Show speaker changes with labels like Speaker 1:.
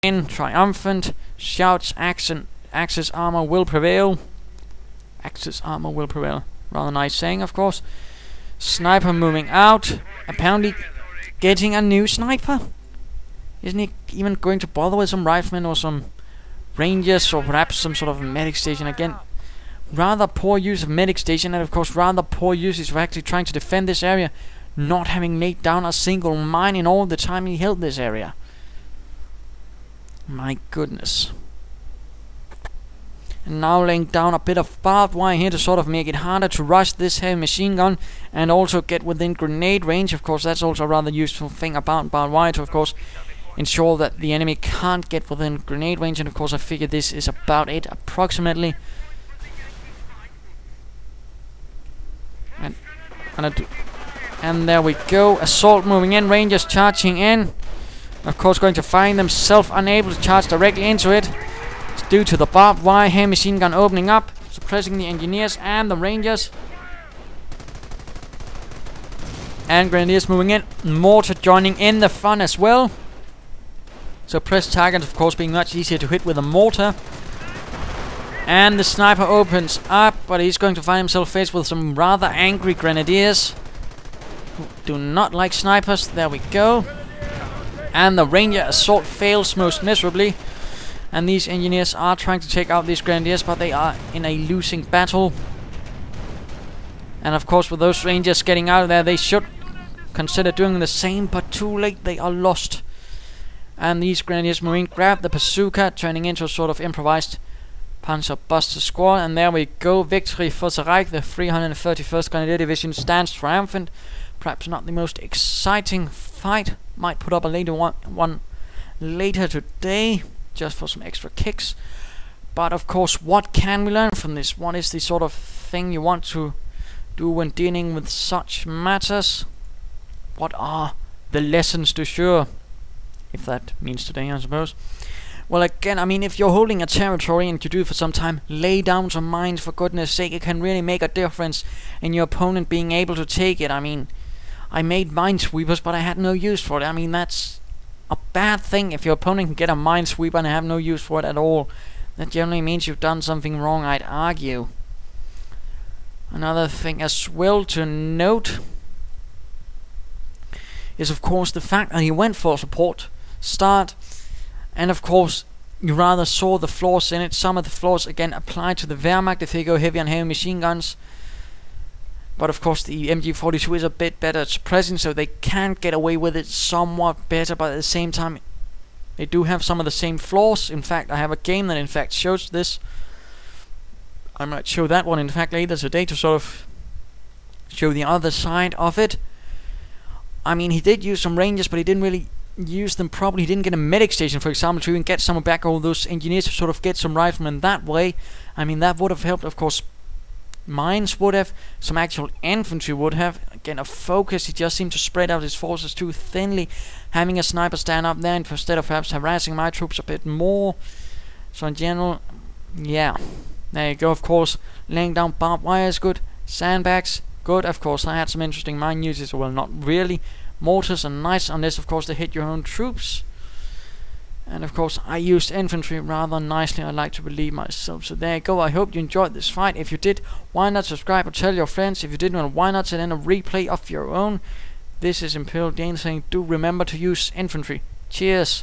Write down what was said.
Speaker 1: in, triumphant, shouts, Axis armor will prevail. Axis armor will prevail. Rather nice saying, of course. Sniper moving out. Apparently getting a new sniper. Isn't he even going to bother with some riflemen or some rangers or perhaps some sort of medic station again? Rather poor use of medic station, and of course rather poor usage of actually trying to defend this area, not having laid down a single mine in all the time he held this area. My goodness. And now laying down a bit of barbed wire here to sort of make it harder to rush this heavy machine gun and also get within grenade range. Of course, that's also a rather useful thing about barbed wire to, of course, ensure that the enemy can't get within grenade range. And of course, I figure this is about it, approximately. And there we go. Assault moving in, Rangers charging in. Of course, going to find themselves unable to charge directly into it. It's due to the barbed wire heavy machine gun opening up, suppressing the engineers and the Rangers. And Grenadiers moving in. Mortar joining in the fun as well. So press target, of course, being much easier to hit with a mortar. And the sniper opens up, but he's going to find himself faced with some rather angry Grenadiers who do not like snipers. There we go. And the Ranger assault fails most miserably. And these engineers are trying to take out these Grenadiers, but they are in a losing battle. And of course, with those Rangers getting out of there, they should consider doing the same, but too late, they are lost. And these Grenadiers Marine grab the bazooka, turning into a sort of improvised Panzer Buster squad. And there we go, victory for the Reich. The 331st Grenadier Division stands triumphant. Perhaps not the most exciting fight. Might put up a later one later today, just for some extra kicks. But of course, what can we learn from this? What is the sort of thing you want to do when dealing with such matters? What are the lessons du jour? If that means today, I suppose. Well, again, I mean, if you're holding a territory and you do it for some time, lay down some mines, for goodness sake. It can really make a difference in your opponent being able to take it. I mean, I made minesweepers, but I had no use for it. I mean, that's a bad thing. If your opponent can get a minesweeper and have no use for it at all, that generally means you've done something wrong, I'd argue. Another thing as well to note is, of course, the fact that he went for a support start, and of course you rather saw the flaws in it. Some of the flaws again apply to the Wehrmacht if they go heavy on heavy machine guns, but of course the MG42 is a bit better at suppressing, so they can get away with it somewhat better, but at the same time they do have some of the same flaws. In fact, I have a game that in fact shows this. I might show that one in fact later today to sort of show the other side of it. I mean, he did use some Rangers, but he didn't really use them properly. He didn't get a medic station, for example, to even get someone back, all those engineers, to sort of get some riflemen that way. I mean, that would have helped, of course. Mines would have, some actual infantry would have. Again, a focus. He just seemed to spread out his forces too thinly, having a sniper stand up there instead of perhaps harassing my troops a bit more. So in general, yeah, there you go. Of course, laying down barbed wire is good. Sandbags, good. Of course, I had some interesting mine uses. Well, not really. Mortars are nice, unless of course they hit your own troops. And of course I used infantry rather nicely, I like to believe myself. So there you go. I hope you enjoyed this fight. If you did, why not subscribe or tell your friends? If you didn't, why not send in a replay of your own? This is ImperialDane saying, do remember to use infantry. Cheers.